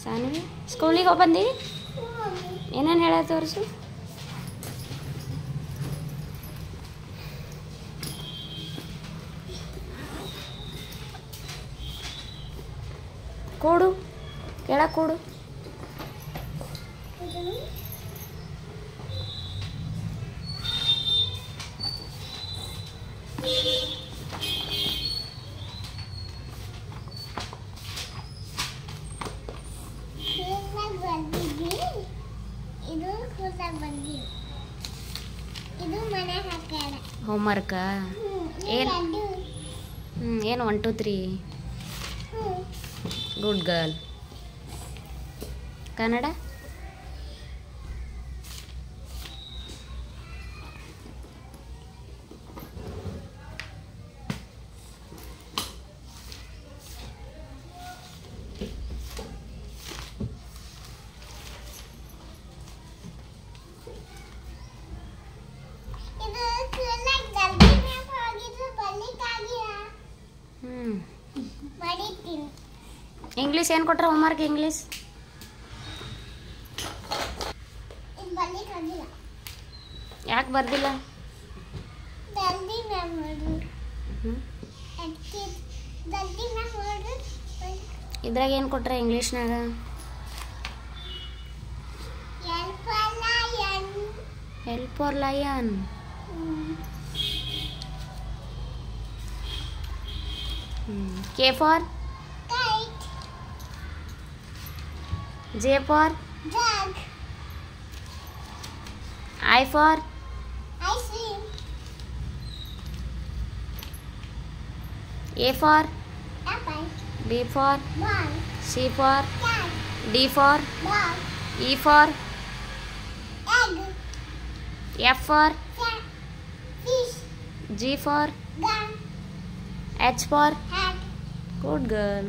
ಸಾನ್ವಿ ಸ್ಕೂಲಿಗೆ ಹೋಗಿ ಬಂದಿ ಏನೇನು ಹೇಳ ತೋರಿಸು ಕೂಡು ಕೆಳಗೆ ಕೂಡು ಹೋಮ್ವರ್ಕ ಏನು ಏನು 1 2 3 ಗುಡ್ ಗರ್ಲ್ ಕನ್ನಡ ಇಂಗ್ಲೀಷ್ ಏನು ಕೊಟ್ರ ಹೋಮ್ವರ್ಕ್ ಇಂಗ್ಲೀಷ್ ಯಾಕೆ ಬರ್ದಿಲ್ಲ ಇದ್ರಾಗ ಏನು ಕೊಟ್ರ ಇಂಗ್ಲೀಷ್ನಾಗ help for lion K for kite. J for jug. I for ice cream. A for apple. B for ball. C for cat. D for dog. E for egg. F for cat. Fish. G for gun. H for hat. Good girl.